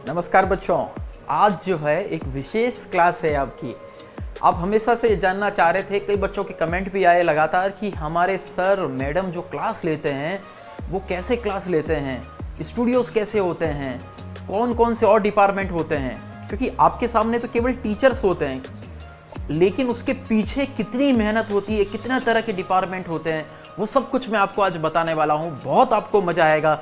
नमस्कार बच्चों। आज जो है एक विशेष क्लास है आपकी। आप हमेशा से ये जानना चाह रहे थे, कई बच्चों के कमेंट भी आए लगातार कि हमारे सर मैडम जो क्लास लेते हैं वो कैसे क्लास लेते हैं, स्टूडियोज़ कैसे होते हैं, कौन कौन से और डिपार्टमेंट होते हैं। क्योंकि आपके सामने तो केवल टीचर्स होते हैं, लेकिन उसके पीछे कितनी मेहनत होती है, कितना तरह के डिपार्टमेंट होते हैं, वो सब कुछ मैं आपको आज बताने वाला हूँ। बहुत आपको मज़ा आएगा।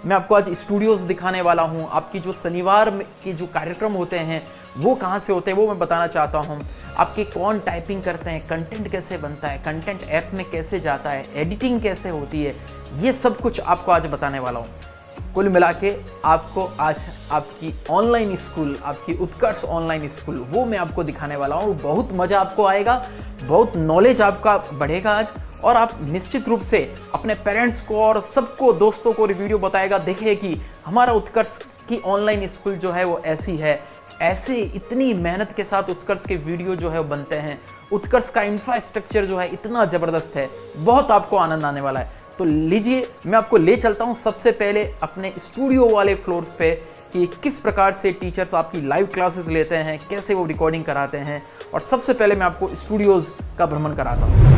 मैं आपको आज स्टूडियोज़ दिखाने वाला हूं। आपकी जो शनिवार के जो कार्यक्रम होते हैं वो कहां से होते हैं वो मैं बताना चाहता हूं। आपके कौन टाइपिंग करते हैं, कंटेंट कैसे बनता है, कंटेंट ऐप में कैसे जाता है, एडिटिंग कैसे होती है, ये सब कुछ आपको आज बताने वाला हूं। कुल मिला के आपको आज आपकी ऑनलाइन स्कूल, आपकी उत्कर्ष ऑनलाइन स्कूल, वो मैं आपको दिखाने वाला हूँ। बहुत मज़ा आपको आएगा, बहुत नॉलेज आपका बढ़ेगा आज, और आप निश्चित रूप से अपने पेरेंट्स को और सबको, दोस्तों को वीडियो बताएगा। देखिए कि हमारा उत्कर्ष की ऑनलाइन स्कूल जो है वो ऐसी है, ऐसे इतनी मेहनत के साथ उत्कर्ष के वीडियो जो है वो बनते हैं। उत्कर्ष का इंफ्रास्ट्रक्चर जो है इतना ज़बरदस्त है, बहुत आपको आनंद आने वाला है। तो लीजिए, मैं आपको ले चलता हूँ सबसे पहले अपने स्टूडियो वाले फ्लोर्स पे कि किस प्रकार से टीचर्स आपकी लाइव क्लासेस लेते हैं, कैसे वो रिकॉर्डिंग कराते हैं। और सबसे पहले मैं आपको स्टूडियोज़ का भ्रमण कराता हूँ।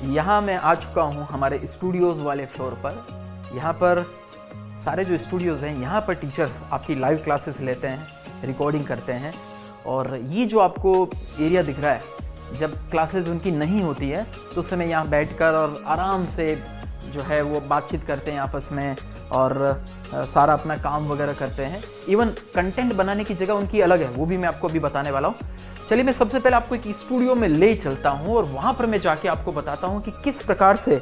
यहाँ मैं आ चुका हूँ हमारे स्टूडियोज़ वाले फ्लोर पर। यहाँ पर सारे जो स्टूडियोज़ हैं, यहाँ पर टीचर्स आपकी लाइव क्लासेस लेते हैं, रिकॉर्डिंग करते हैं। और ये जो आपको एरिया दिख रहा है, जब क्लासेस उनकी नहीं होती है तो उस समय यहाँ बैठकर और आराम से जो है वो बातचीत करते हैं आपस में, और सारा अपना काम वगैरह करते हैं। इवन कंटेंट बनाने की जगह उनकी अलग है, वो भी मैं आपको अभी बताने वाला हूँ। चलिए, मैं सबसे पहले आपको एक स्टूडियो में ले चलता हूँ और वहाँ पर मैं जाके आपको बताता हूँ कि किस प्रकार से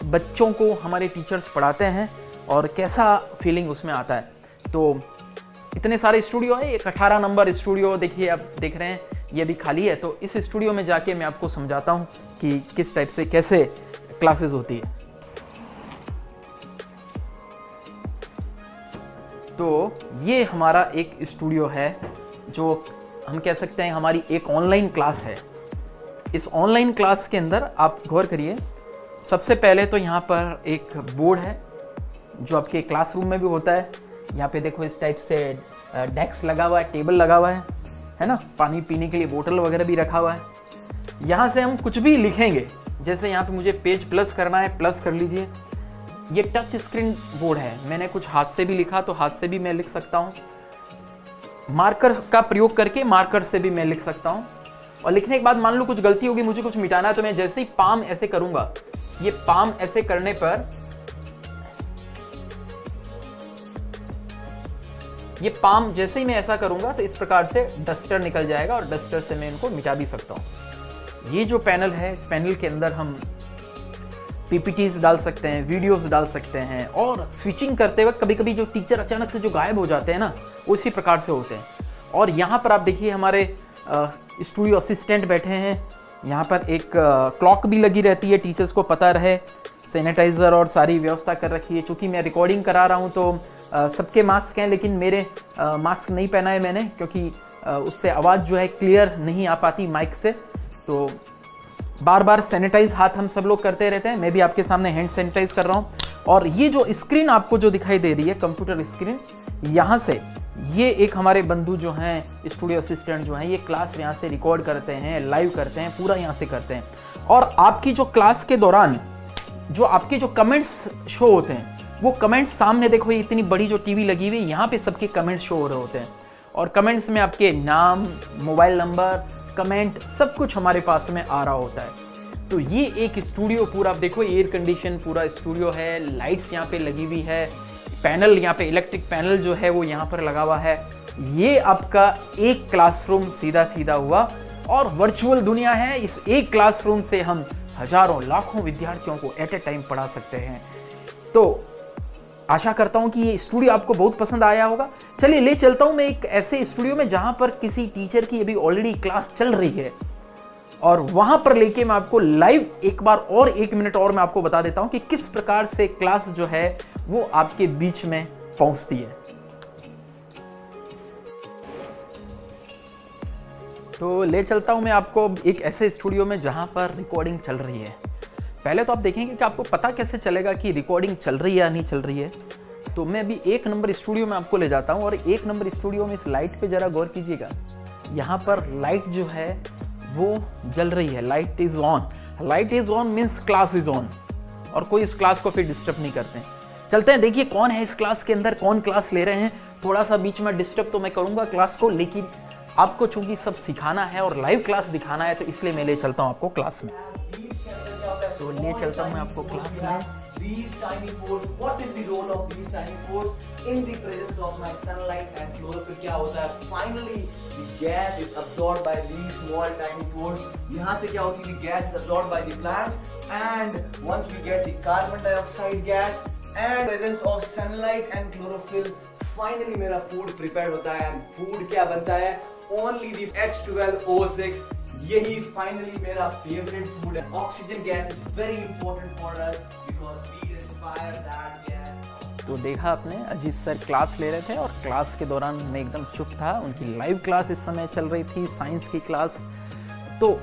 बच्चों को हमारे टीचर्स पढ़ाते हैं और कैसा फीलिंग उसमें आता है। तो इतने सारे स्टूडियो है, एक 18 नंबर स्टूडियो देखिए, आप देख रहे हैं ये भी खाली है। तो इस स्टूडियो में जाके मैं आपको समझाता हूँ कि किस टाइप से कैसे क्लासेस होती है। तो ये हमारा एक स्टूडियो है, जो हम कह सकते हैं हमारी एक ऑनलाइन क्लास है। इस ऑनलाइन क्लास के अंदर आप गौर करिए, सबसे पहले तो यहाँ पर एक बोर्ड है जो आपके क्लासरूम में भी होता है। यहाँ पे देखो इस टाइप से डेस्क लगा हुआ है, टेबल लगा हुआ है ना, पानी पीने के लिए बोतल वगैरह भी रखा हुआ है। यहाँ से हम कुछ भी लिखेंगे, जैसे यहाँ पे मुझे पेज प्लस करना है, प्लस कर लीजिए। ये टच स्क्रीन बोर्ड है, मैंने कुछ हाथ से भी लिखा तो हाथ से भी मैं लिख सकता हूँ। मार्कर का प्रयोग करके मार्कर से भी मैं लिख सकता हूं। और लिखने के बाद मान लो कुछ गलती होगी, मुझे कुछ मिटाना है, तो मैं जैसे ही पाम ऐसे करूंगा, ये पाम ऐसे करने पर ये पाम जैसे ही मैं ऐसा करूंगा तो इस प्रकार से डस्टर निकल जाएगा और डस्टर से मैं इनको मिटा भी सकता हूं। ये जो पैनल है, इस पैनल के अंदर हम पीपीटीज डाल सकते हैं, वीडियोस डाल सकते हैं, और स्विचिंग करते वक्त कभी कभी जो टीचर अचानक से जो गायब हो जाते हैं ना, उसी प्रकार से होते हैं। और यहाँ पर आप देखिए हमारे स्टूडियो असिस्टेंट बैठे हैं। यहाँ पर एक क्लॉक भी लगी रहती है, टीचर्स को पता रहे, सैनिटाइज़र और सारी व्यवस्था कर रखी है। चूँकि मैं रिकॉर्डिंग करा रहा हूँ तो सबके मास्क हैं, लेकिन मेरे मास्क नहीं पहना है मैंने, क्योंकि उससे आवाज़ जो है क्लियर नहीं आ पाती माइक से। तो बार बार सैनिटाइज हाथ हम सब लोग करते रहते हैं, मैं भी आपके सामने हैंड सैनिटाइज कर रहा हूँ। और ये जो स्क्रीन आपको जो दिखाई दे रही है कंप्यूटर स्क्रीन, यहाँ से ये एक हमारे बंधु जो हैं स्टूडियो असिस्टेंट जो हैं, ये क्लास यहाँ से रिकॉर्ड करते हैं, लाइव करते हैं, पूरा यहाँ से करते हैं। और आपकी जो क्लास के दौरान जो आपके जो कमेंट्स शो होते हैं, वो कमेंट्स सामने देखो, ये इतनी बड़ी जो टीवी लगी हुई है, यहाँ पे सबके कमेंट्स शो हो रहे होते हैं। और कमेंट्स में आपके नाम, मोबाइल नंबर, कमेंट सब कुछ हमारे पास में आ रहा होता है। तो ये एक स्टूडियो पूरा आप देखो, एयर कंडीशन पूरा स्टूडियो है, लाइट्स यहाँ पे लगी हुई है, पैनल यहाँ पे इलेक्ट्रिक पैनल जो है वो यहाँ पर लगा हुआ है। ये आपका एक क्लासरूम सीधा सीधा हुआ और वर्चुअल दुनिया है। इस एक क्लासरूम से हम हजारों लाखों विद्यार्थियों को एट ए टाइम पढ़ा सकते हैं। तो आशा करता हूं कि ये स्टूडियो आपको बहुत पसंद आया होगा। चलिए ले चलता हूं मैं एक ऐसे स्टूडियो में जहां पर किसी टीचर की अभी ऑलरेडी क्लास चल रही है, और वहां पर लेके मैं आपको लाइव एक बार और 1 मिनट और मैं आपको बता देता हूं कि किस प्रकार से क्लास जो है वो आपके बीच में पहुंचती है। तो ले चलता हूं मैं आपको एक ऐसे स्टूडियो में जहां पर रिकॉर्डिंग चल रही है। पहले तो आप देखेंगे कि आपको पता कैसे चलेगा कि रिकॉर्डिंग चल रही है या नहीं चल रही है। तो मैं अभी 1 नंबर स्टूडियो में आपको ले जाता हूं, और 1 नंबर स्टूडियो में इस लाइट पे जरा गौर कीजिएगा। यहाँ पर लाइट जो है वो जल रही है, light is on. Light is on means class is on, और कोई इस क्लास को फिर डिस्टर्ब नहीं करते हैं। चलते हैं, देखिए कौन है इस क्लास के अंदर, कौन क्लास ले रहे हैं। थोड़ा सा बीच में डिस्टर्ब तो मैं करूंगा क्लास को, लेकिन आपको चूंकि सब सिखाना है और लाइव क्लास दिखाना है, तो इसलिए मैं ले चलता हूं आपको क्लास में। तो ले चलता हूं मैं आपको क्लास में। These tiny pores, what is the role of these tiny pores in the presence of my sunlight and chlorophyll? क्या होता है? Finally, the gas is absorbed by these small tiny pores. यहाँ से क्या होती है? The gas is absorbed by the plants, and once we get the carbon dioxide gas and presence of sunlight and chlorophyll, finally मेरा food prepared होता है। and food क्या बनता है? Only the H12O6. यही फाइनली मेरा फेवरेट फूड है। Oxygen gas is very important for us because we respire that gas. तो देखा आपने, अजीत सर क्लास ले रहे थे और क्लास के दौरान मैं एकदम चुप था। उनकी लाइव क्लास इस समय चल रही थी, साइंस की क्लास। तो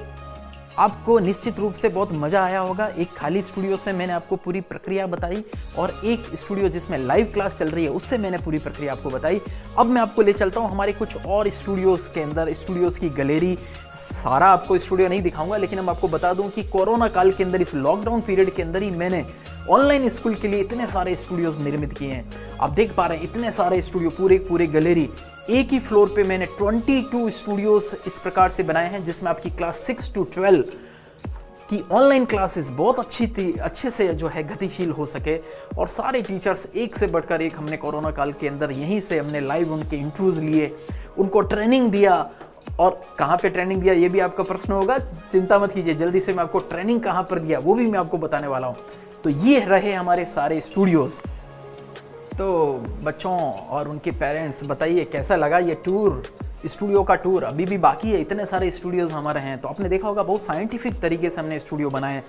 आपको निश्चित रूप से बहुत मज़ा आया होगा। एक खाली स्टूडियो से मैंने आपको पूरी प्रक्रिया बताई, और एक स्टूडियो जिसमें लाइव क्लास चल रही है उससे मैंने पूरी प्रक्रिया आपको बताई। अब मैं आपको ले चलता हूँ हमारे कुछ और स्टूडियोज़ के अंदर, स्टूडियोज़ की गैलरी। सारा आपको स्टूडियो नहीं दिखाऊंगा, लेकिन हम आपको बता दूं कि कोरोना काल के अंदर, इस लॉकडाउन पीरियड के अंदर ही मैंने ऑनलाइन स्कूल के लिए इतने सारे स्टूडियोज निर्मित किए हैं। आप देख पा रहे हैं इतने सारे स्टूडियो, पूरे गैलरी। एक ही फ्लोर पे मैंने 22 स्टूडियोज इस प्रकार से बनाए हैं, जिसमें आपकी क्लास 6 to 12 की ऑनलाइन क्लासेस बहुत अच्छे से जो है गतिशील हो सके। और सारे टीचर्स एक से बढ़कर एक हमने कोरोना काल के अंदर यहीं से हमने लाइव उनके इंटरव्यूज लिए, उनको ट्रेनिंग दिया। और कहाँ पे ट्रेनिंग दिया ये भी आपका प्रश्न होगा, चिंता मत कीजिए, जल्दी से मैं आपको ट्रेनिंग कहाँ पर दिया वो भी मैं आपको बताने वाला हूँ। तो ये रहे हमारे सारे स्टूडियोज़। तो बच्चों और उनके पेरेंट्स बताइए कैसा लगा ये टूर, स्टूडियो का टूर। अभी भी बाकी है, इतने सारे स्टूडियोज़ हमारे हैं। तो आपने देखा होगा बहुत साइंटिफिक तरीके से हमने स्टूडियो बनाए।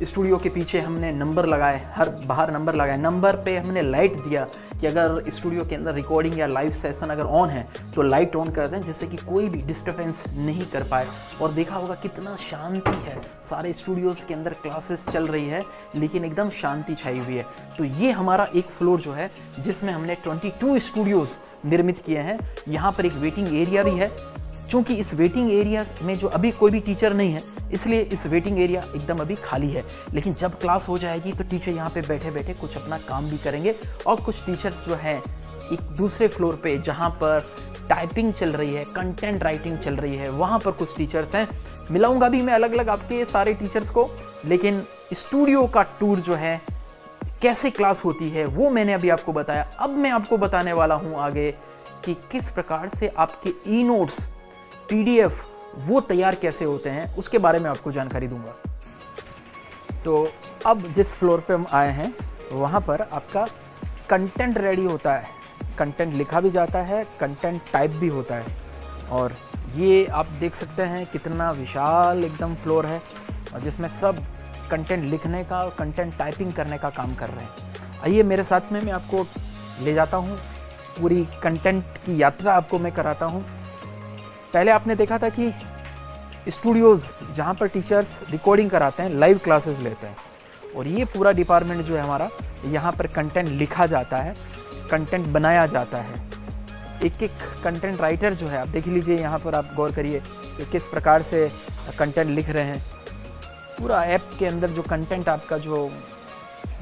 स्टूडियो के पीछे हमने नंबर लगाए, हर बाहर नंबर लगाए, नंबर पे हमने लाइट दिया कि अगर स्टूडियो के अंदर रिकॉर्डिंग या लाइव सेशन अगर ऑन है तो लाइट ऑन कर दें, जिससे कि कोई भी डिस्टर्बेंस नहीं कर पाए। और देखा होगा कितना शांति है, सारे स्टूडियोज़ के अंदर क्लासेस चल रही है लेकिन एकदम शांति छाई हुई है। तो ये हमारा एक फ्लोर जो है जिसमें हमने 22 स्टूडियोज़ निर्मित किए हैं। यहाँ पर एक वेटिंग एरिया भी है। चूँकि इस वेटिंग एरिया में जो अभी कोई भी टीचर नहीं है, इसलिए इस वेटिंग एरिया एकदम अभी खाली है। लेकिन जब क्लास हो जाएगी तो टीचर यहाँ पे बैठे बैठे कुछ अपना काम भी करेंगे। और कुछ टीचर्स जो हैं एक दूसरे फ्लोर पे जहाँ पर टाइपिंग चल रही है, कंटेंट राइटिंग चल रही है, वहाँ पर कुछ टीचर्स हैं। मिलाऊंगा भी मैं अलग अलग आपके सारे टीचर्स को, लेकिन स्टूडियो का टूर जो है कैसे क्लास होती है वो मैंने अभी आपको बताया। अब मैं आपको बताने वाला हूँ आगे कि किस प्रकार से आपके ई नोट्स PDF वो तैयार कैसे होते हैं, उसके बारे में आपको जानकारी दूंगा। तो अब जिस फ्लोर पे हम आए हैं वहाँ पर आपका कंटेंट रेडी होता है, कंटेंट लिखा भी जाता है, कंटेंट टाइप भी होता है। और ये आप देख सकते हैं कितना विशाल एकदम फ्लोर है, और जिसमें सब कंटेंट लिखने का, कंटेंट टाइपिंग करने का काम कर रहे हैं। आइए मेरे साथ में, मैं आपको ले जाता हूँ, पूरी कंटेंट की यात्रा आपको मैं कराता हूँ। पहले आपने देखा था कि स्टूडियोज़ जहाँ पर टीचर्स रिकॉर्डिंग कराते हैं, लाइव क्लासेस लेते हैं। और ये पूरा डिपार्टमेंट जो है हमारा, यहाँ पर कंटेंट लिखा जाता है, कंटेंट बनाया जाता है। एक एक कंटेंट राइटर जो है, आप देख लीजिए यहाँ पर, आप गौर करिए कि किस प्रकार से कंटेंट लिख रहे हैं। पूरा ऐप के अंदर जो कंटेंट आपका जो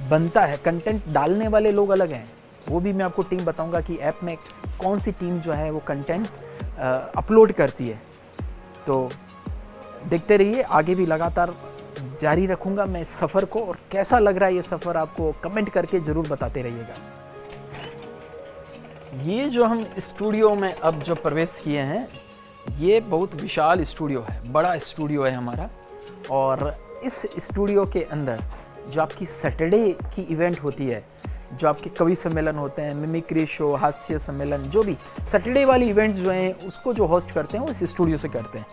बनता है, कंटेंट डालने वाले लोग अलग हैं, वो भी मैं आपको टीम बताऊंगा कि ऐप में कौन सी टीम जो है वो कंटेंट अपलोड करती है। तो देखते रहिए, आगे भी लगातार जारी रखूंगा मैं इस सफ़र को, और कैसा लग रहा है ये सफ़र आपको कमेंट करके ज़रूर बताते रहिएगा। ये जो हम स्टूडियो में अब जो प्रवेश किए हैं, ये बहुत विशाल स्टूडियो है, बड़ा स्टूडियो है हमारा। और इस स्टूडियो के अंदर जो आपकी सैटरडे की इवेंट होती है, जो आपके कवि सम्मेलन होते हैं, मिमिक्री शो, हास्य सम्मेलन, जो भी सैटरडे वाली इवेंट्स जो हैं उसको जो होस्ट करते हैं वो इस स्टूडियो से करते हैं।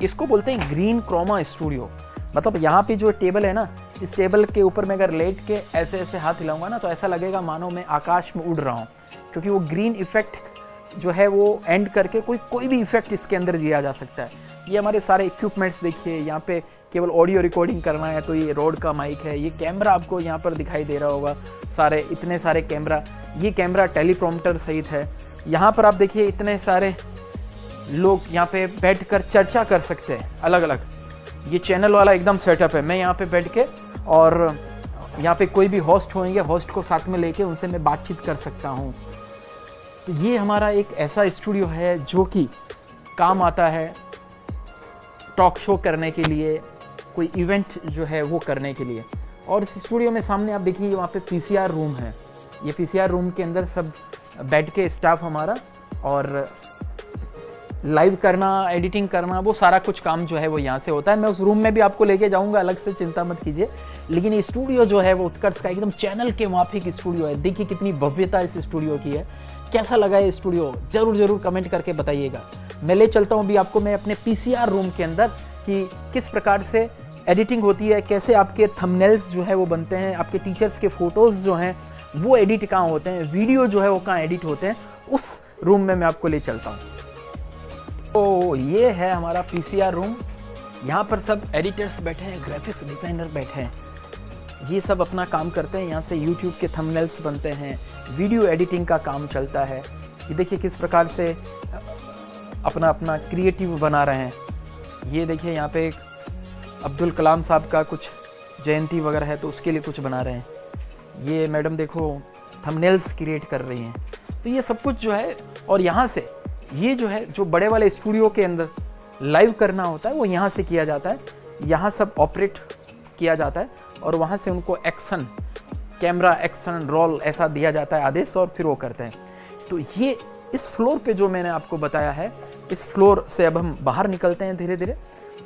इसको बोलते हैं ग्रीन क्रोमा स्टूडियो। मतलब यहाँ पे जो टेबल है ना, इस टेबल के ऊपर मैं अगर लेट के ऐसे ऐसे हाथ हिलाऊंगा ना, तो ऐसा लगेगा मानो मैं आकाश में उड़ रहा हूँ, क्योंकि वो ग्रीन इफेक्ट जो है वो एंड करके कोई भी इफेक्ट इसके अंदर दिया जा सकता है। ये हमारे सारे इक्विपमेंट्स देखिए, यहाँ पे केवल ऑडियो रिकॉर्डिंग करना है तो ये रोड का माइक है, ये कैमरा आपको यहाँ पर दिखाई दे रहा होगा, सारे इतने सारे कैमरा, ये कैमरा टेलीप्रॉम्प्टर सहित है। यहाँ पर आप देखिए इतने सारे लोग यहाँ पे बैठकर चर्चा कर सकते हैं अलग अलग। ये चैनल वाला एकदम सेटअप है, मैं यहाँ पे बैठ के, और यहाँ पे कोई भी होस्ट होंगे, होस्ट को साथ में लेके उनसे मैं बातचीत कर सकता हूँ। तो ये हमारा एक ऐसा स्टूडियो है जो कि काम आता है टॉक शो करने के लिए, कोई इवेंट जो है वो करने के लिए। और इस स्टूडियो में सामने आप देखिए वहाँ पे पीसीआर रूम है। ये पीसीआर रूम के अंदर सब बैठ के स्टाफ हमारा, और लाइव करना, एडिटिंग करना, वो सारा कुछ काम जो है वो यहाँ से होता है। मैं उस रूम में भी आपको लेके जाऊँगा, अलग से चिंता मत कीजिए। लेकिन ये स्टूडियो जो है वो उत्कर्ष का एकदम चैनल के माफिक स्टूडियो है। देखिए कितनी भव्यता इस स्टूडियो की है। कैसा लगा ये स्टूडियो ज़रूर कमेंट करके बताइएगा। मैं ले चलता हूँ अभी आपको मैं अपने पीसीआर रूम के अंदर, कि किस प्रकार से एडिटिंग होती है, कैसे आपके थंबनेल्स जो है वो बनते हैं, आपके टीचर्स के फ़ोटोज़ जो हैं वो एडिट कहाँ होते हैं, वीडियो जो है वो कहाँ एडिट होते हैं, उस रूम में मैं आपको ले चलता हूँ। तो ये है हमारा पीसीआर रूम। यहाँ पर सब एडिटर्स बैठे हैं, ग्राफिक्स डिज़ाइनर बैठे हैं, ये सब अपना काम करते हैं। यहाँ से यूट्यूब के थंबनेल्स बनते हैं, वीडियो एडिटिंग का काम चलता है। ये देखिए किस प्रकार से अपना क्रिएटिव बना रहे हैं। ये देखिए यहाँ पे अब्दुल कलाम साहब का कुछ जयंती वगैरह है तो उसके लिए कुछ बना रहे हैं। ये मैडम देखो थंबनेल्स क्रिएट कर रही हैं। तो ये सब कुछ जो है, और यहाँ से ये जो है जो बड़े वाले स्टूडियो के अंदर लाइव करना होता है वो यहाँ से किया जाता है। यहाँ सब ऑपरेट किया जाता है और वहाँ से उनको एक्शन, कैमरा एक्शन, रोल ऐसा दिया जाता है आदेश, और फिर वो करते हैं। तो ये इस फ्लोर पे जो मैंने आपको बताया है, इस फ्लोर से अब हम बाहर निकलते हैं धीरे धीरे,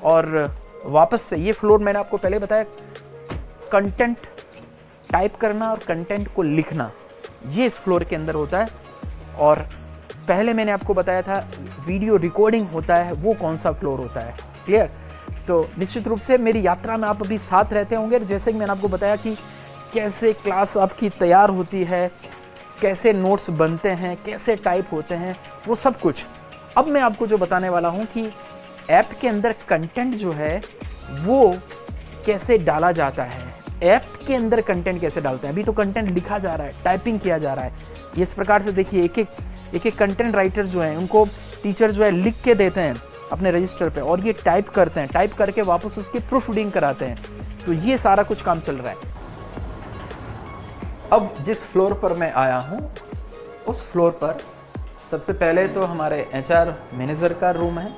और वापस से ये फ्लोर मैंने आपको पहले बताया, कंटेंट टाइप करना और कंटेंट को लिखना, ये इस फ्लोर के अंदर होता है। और पहले मैंने आपको बताया था वीडियो रिकॉर्डिंग होता है, वो कौन सा फ्लोर होता है। क्लियर? तो निश्चित रूप से मेरी यात्रा में आप अभी साथ रहते होंगे। जैसे कि मैंने आपको बताया कि कैसे क्लास आपकी तैयार होती है, कैसे नोट्स बनते हैं, कैसे टाइप होते हैं, वो सब कुछ अब मैं आपको जो बताने वाला हूँ कि ऐप के अंदर कंटेंट जो है वो कैसे डाला जाता है। ऐप के अंदर कंटेंट कैसे डालते हैं। अभी तो कंटेंट लिखा जा रहा है, टाइपिंग किया जा रहा है। ये इस प्रकार से देखिए एक एक कंटेंट राइटर जो हैं उनको टीचर जो है लिख के देते हैं अपने रजिस्टर पे, और ये टाइप करते हैं, टाइप करके वापस उसकी प्रूफ रीडिंग कराते हैं। तो ये सारा कुछ काम चल रहा है। अब जिस फ्लोर पर मैं आया हूँ उस फ्लोर पर सबसे पहले तो हमारे एचआर मैनेजर का रूम है,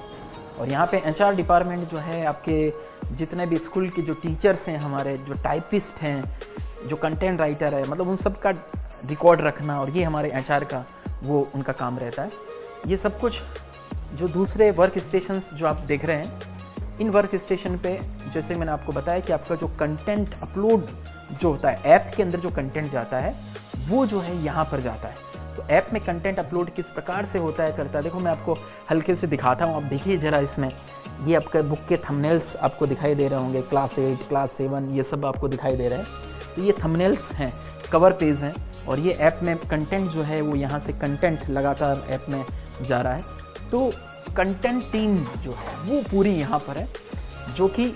और यहाँ पे एचआर डिपार्टमेंट जो है, आपके जितने भी स्कूल के जो टीचर्स हैं, हमारे जो टाइपिस्ट हैं, जो कंटेंट राइटर है, मतलब उन सब का रिकॉर्ड रखना, और ये हमारे एचआर का वो उनका काम रहता है। ये सब कुछ जो दूसरे वर्क स्टेशंस जो आप देख रहे हैं, इन वर्क स्टेशन पे जैसे मैंने आपको बताया कि आपका जो कंटेंट अपलोड जो होता है, ऐप के अंदर जो कंटेंट जाता है वो जो है यहाँ पर जाता है। तो ऐप में कंटेंट अपलोड किस प्रकार से होता है, करता है, देखो मैं आपको हल्के से दिखाता हूँ। आप देखिए ज़रा इसमें, ये आपका बुक के थंबनेल्स आपको दिखाई दे रहे होंगे, क्लास 8, क्लास 7, ये सब आपको दिखाई दे रहे हैं। तो ये थंबनेल्स हैं, कवर पेज हैं, और ये ऐप में कंटेंट जो है वो यहाँ से कंटेंट लगातार ऐप में जा रहा है। तो कंटेंट टीम जो है वो पूरी यहाँ पर है, जो कि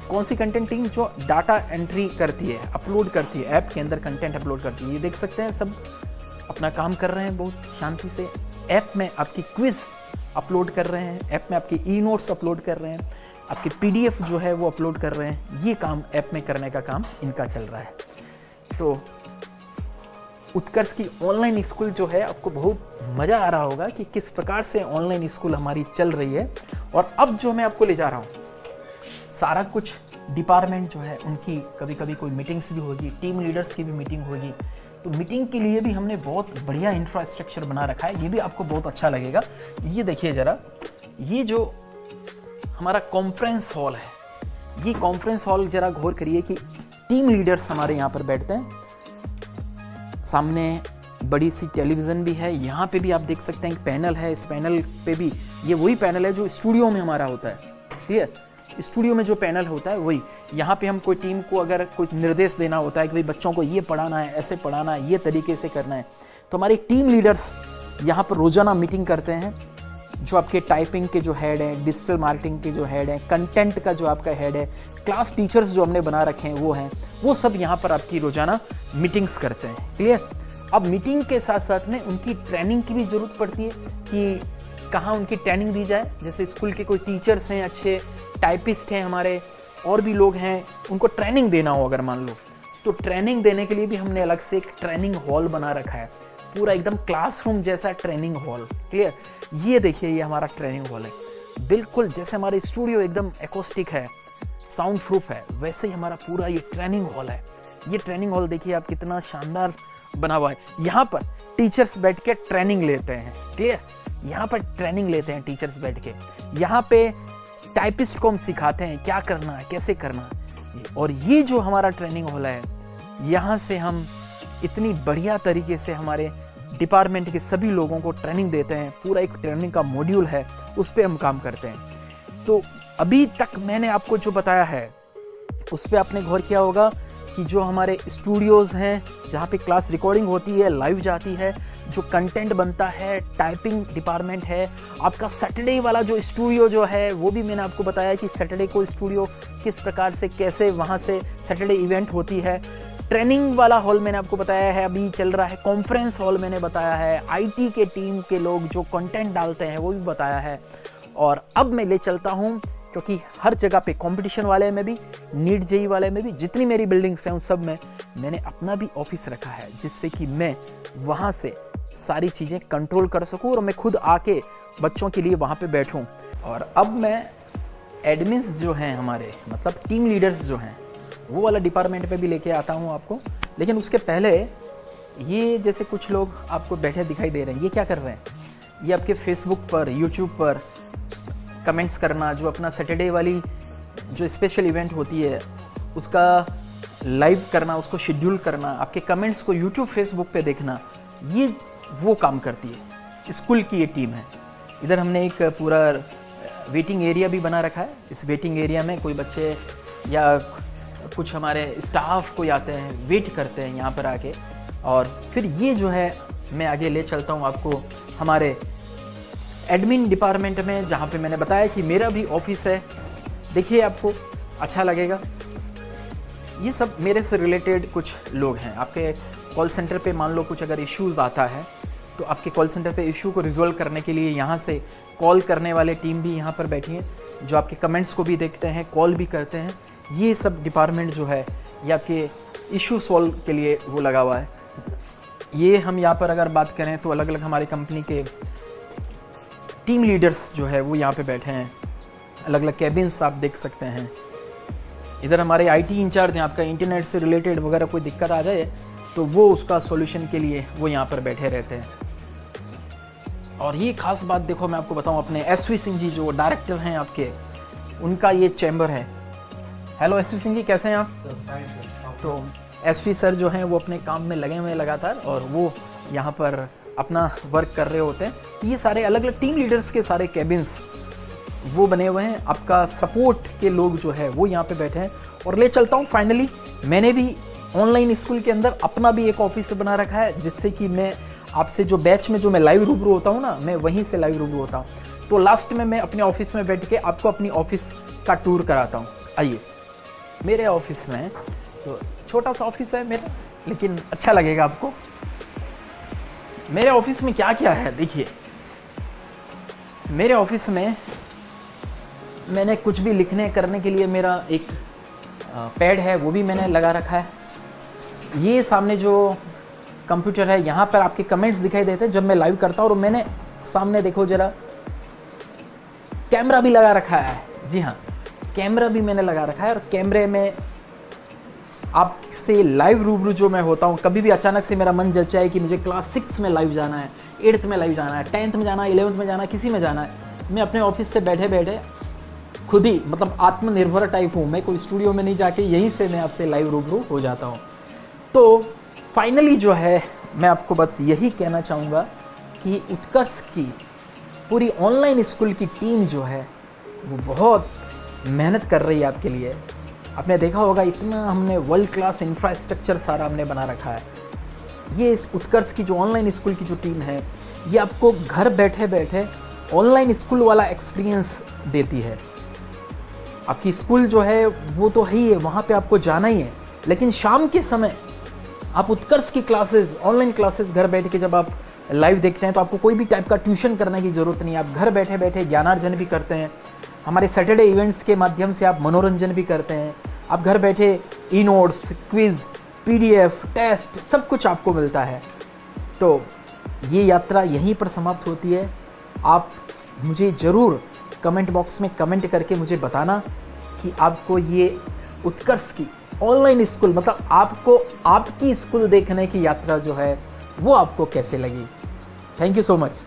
कौन सी कंटेंट टीम, जो डाटा एंट्री करती है, अपलोड करती है, ऐप के अंदर कंटेंट अपलोड करती है। ये देख सकते हैं सब अपना काम कर रहे हैं बहुत शांति से। ऐप में आपकी क्विज अपलोड कर रहे हैं, ऐप में आपकी ई नोट्स अपलोड कर रहे हैं, आपकी PDF जो है वो अपलोड कर रहे हैं। ये काम ऐप में करने का काम इनका चल रहा है। तो उत्कर्ष की ऑनलाइन स्कूल जो है, आपको बहुत मज़ा आ रहा होगा कि किस प्रकार से ऑनलाइन स्कूल हमारी चल रही है। और अब जो मैं आपको ले जा रहा हूँ, सारा कुछ डिपार्टमेंट जो है उनकी कभी कभी कोई मीटिंग्स भी होगी, टीम लीडर्स की भी मीटिंग होगी। तो मीटिंग के लिए भी हमने बहुत बढ़िया इंफ्रास्ट्रक्चर बना रखा है, ये भी आपको बहुत अच्छा लगेगा। ये देखिए ज़रा, ये जो हमारा कॉन्फ्रेंस हॉल है, ये कॉन्फ्रेंस हॉल ज़रा गौर करिए कि टीम लीडर्स हमारे यहाँ पर बैठते हैं। सामने बड़ी सी टेलीविज़न भी है, यहाँ पे भी आप देख सकते हैं एक पैनल है। इस पैनल पे भी, ये वही पैनल है जो स्टूडियो में हमारा होता है, क्लियर। स्टूडियो में जो पैनल होता है वही, यहाँ पे हम कोई टीम को अगर कुछ निर्देश देना होता है कि भाई बच्चों को ये पढ़ाना है, ऐसे पढ़ाना है, ये तरीके से करना है, तो हमारे टीम लीडर्स यहाँ पर रोज़ाना मीटिंग करते हैं। जो आपके टाइपिंग के जो हेड हैं, डिजिटल मार्केटिंग के जो हेड हैं, कंटेंट का जो आपका हेड है, क्लास टीचर्स जो हमने बना रखे हैं वो हैं, वो सब यहाँ पर आपकी रोज़ाना मीटिंग्स करते हैं, क्लियर। अब मीटिंग के साथ साथ में उनकी ट्रेनिंग की भी ज़रूरत पड़ती है कि कहाँ उनकी ट्रेनिंग दी जाए। जैसे स्कूल के कोई टीचर्स हैं, अच्छे टाइपिस्ट हैं हमारे, और भी लोग हैं, उनको ट्रेनिंग देना हो अगर मान लो, तो ट्रेनिंग देने के लिए भी हमने अलग से एक ट्रेनिंग हॉल बना रखा है, पूरा एकदम क्लासरूम जैसा ट्रेनिंग हॉल, क्लियर। ये देखिए, ये हमारा ट्रेनिंग हॉल है, बिल्कुल जैसे हमारे स्टूडियो एकदम एकॉस्टिक है, साउंड प्रूफ है, वैसे ही हमारा पूरा ये ट्रेनिंग हॉल है। ये ट्रेनिंग हॉल देखिए आप, कितना शानदार बना हुआ है। यहाँ पर टीचर्स बैठ के ट्रेनिंग लेते हैं, क्लियर। यहाँ पर ट्रेनिंग लेते हैं टीचर्स बैठ के। यहाँ पे टाइपिस्ट को हम सिखाते हैं क्या करना है, कैसे करना है। और ये जो हमारा ट्रेनिंग हॉल है, यहाँ से हम इतनी बढ़िया तरीके से हमारे डिपार्टमेंट के सभी लोगों को ट्रेनिंग देते हैं। पूरा एक ट्रेनिंग का मॉड्यूल है, उस पर हम काम करते हैं। तो अभी तक मैंने आपको जो बताया है उस पर आपने गौर किया होगा कि जो हमारे स्टूडियोज़ हैं, जहाँ पे क्लास रिकॉर्डिंग होती है, लाइव जाती है, जो कंटेंट बनता है, टाइपिंग डिपार्टमेंट है। आपका सैटरडे वाला जो स्टूडियो जो है, वो भी मैंने आपको बताया कि सैटरडे को स्टूडियो किस प्रकार से, कैसे वहाँ से सैटरडे इवेंट होती है। ट्रेनिंग वाला हॉल मैंने आपको बताया है, अभी चल रहा है। कॉन्फ्रेंस हॉल मैंने बताया है। IT के टीम के लोग जो कंटेंट डालते हैं वो भी बताया है। और अब मैं ले चलता हूँ, क्योंकि हर जगह पे कंपटीशन वाले में भी, नीट JEE वाले में भी, जितनी मेरी बिल्डिंग्स हैं उन सब में मैंने अपना भी ऑफिस रखा है, जिससे कि मैं वहाँ से सारी चीज़ें कंट्रोल कर सकूँ और मैं खुद आके बच्चों के लिए वहाँ पे बैठूँ। और अब मैं एडमिन्स जो हैं हमारे, मतलब टीम लीडर्स जो हैं, वो वाला डिपार्टमेंट पे भी लेके आता हूँ आपको। लेकिन उसके पहले ये जैसे कुछ लोग आपको बैठे दिखाई दे रहे हैं, ये क्या कर रहे हैं? ये आपके फेसबुक पर, यूट्यूब पर कमेंट्स करना, जो अपना सैटरडे वाली जो स्पेशल इवेंट होती है उसका लाइव करना, उसको शेड्यूल करना, आपके कमेंट्स को यूट्यूब फेसबुक पे देखना, ये वो काम करती है। स्कूल की ये टीम है। इधर हमने एक पूरा वेटिंग एरिया भी बना रखा है। इस वेटिंग एरिया में कोई बच्चे या कुछ हमारे स्टाफ कोई आते हैं, वेट करते हैं यहाँ पर आके। और फिर ये जो है मैं आगे ले चलता हूँ आपको हमारे एडमिन डिपार्टमेंट में, जहाँ पे मैंने बताया कि मेरा भी ऑफिस है। देखिए आपको अच्छा लगेगा। ये सब मेरे से रिलेटेड कुछ लोग हैं। आपके कॉल सेंटर पे मान लो कुछ अगर इश्यूज़ आता है, तो आपके कॉल सेंटर पे इशू को रिजॉल्व करने के लिए यहाँ से कॉल करने वाले टीम भी यहाँ पर बैठी है, जो आपके कमेंट्स को भी देखते हैं, कॉल भी करते हैं। ये सब डिपार्टमेंट जो है ये आपके इशू सॉल्व के लिए वो लगा हुआ है। ये हम यहाँ पर अगर बात करें तो अलग अलग हमारी कंपनी के टीम लीडर्स जो है वो यहाँ पे बैठे हैं। अलग अलग कैबिन्स आप देख सकते हैं। इधर हमारे IT इंचार्ज हैं। आपका इंटरनेट से रिलेटेड वगैरह कोई दिक्कत आ जाए तो वो उसका सॉल्यूशन के लिए वो यहाँ पर बैठे रहते हैं। और ये खास बात देखो, मैं आपको बताऊँ, अपने SV सिंह जी जो डायरेक्टर हैं आपके, उनका ये चैम्बर है। हेलो SV सिंह जी, कैसे हैं आप? तो SV सर जो हैं वो अपने काम में लगे हुए हैं लगातार, और वो यहाँ पर अपना वर्क कर रहे होते हैं। ये सारे अलग अलग टीम लीडर्स के सारे कैबिन्स वो बने हुए हैं। आपका सपोर्ट के लोग जो है वो यहाँ पे बैठे हैं। और ले चलता हूँ फाइनली, मैंने भी ऑनलाइन स्कूल के अंदर अपना भी एक ऑफिस बना रखा है, जिससे कि मैं आपसे जो बैच में जो मैं लाइव रूबरू होता हूँ ना, मैं वहीं से लाइव रूबरू होता हूँ। तो लास्ट में मैं अपने ऑफिस में बैठ के आपको अपनी ऑफिस का टूर कराता हूँ। आइए मेरे ऑफिस में, तो छोटा सा ऑफिस है मेरा, लेकिन अच्छा लगेगा आपको। मेरे ऑफिस में क्या क्या है देखिए। मेरे ऑफिस में मैंने कुछ भी लिखने करने के लिए मेरा एक पैड है, वो भी मैंने लगा रखा है। ये सामने जो कंप्यूटर है, यहाँ पर आपके कमेंट्स दिखाई देते हैं जब मैं लाइव करता हूँ। और मैंने सामने देखो जरा, कैमरा भी लगा रखा है। जी हाँ, कैमरा भी मैंने लगा रखा है। और कैमरे में आपसे लाइव रूबरू जो मैं होता हूँ, कभी भी अचानक से मेरा मन जल जाए कि मुझे क्लास 6 में लाइव जाना है, 8th में लाइव जाना है, 10th में जाना है, 11th में जाना है, किसी में जाना है, मैं अपने ऑफिस से बैठे बैठे खुद ही, मतलब आत्मनिर्भर टाइप हूँ मैं, कोई स्टूडियो में नहीं जाके यहीं से मैं आपसे लाइव रूबरू हो जाता हूँ। तो फाइनली जो है मैं आपको बस यही कहना चाहूँगा कि उत्कर्ष की पूरी ऑनलाइन स्कूल की टीम जो है वो बहुत मेहनत कर रही है आपके लिए। आपने देखा होगा इतना हमने वर्ल्ड क्लास इंफ्रास्ट्रक्चर सारा हमने बना रखा है। ये इस उत्कर्ष की जो ऑनलाइन स्कूल की जो टीम है, ये आपको घर बैठे बैठे ऑनलाइन स्कूल वाला एक्सपीरियंस देती है। आपकी स्कूल जो है वो तो है ही है, वहाँ पे आपको जाना ही है, लेकिन शाम के समय आप उत्कर्ष की क्लासेस, ऑनलाइन क्लासेस घर बैठ के जब आप लाइव देखते हैं तो आपको कोई भी टाइप का ट्यूशन करने की ज़रूरत नहीं है। आप घर बैठे बैठे ज्ञानार्जन भी करते हैं। हमारे सैटरडे इवेंट्स के माध्यम से आप मनोरंजन भी करते हैं। आप घर बैठे e notes, quiz, PDF, test, सब कुछ आपको मिलता है। तो ये यात्रा यहीं पर समाप्त होती है। आप मुझे ज़रूर कमेंट बॉक्स में कमेंट करके मुझे बताना कि आपको ये उत्कर्ष की ऑनलाइन स्कूल, मतलब आपको आपकी स्कूल देखने की यात्रा जो है वो आपको कैसे लगी। Thank you so much.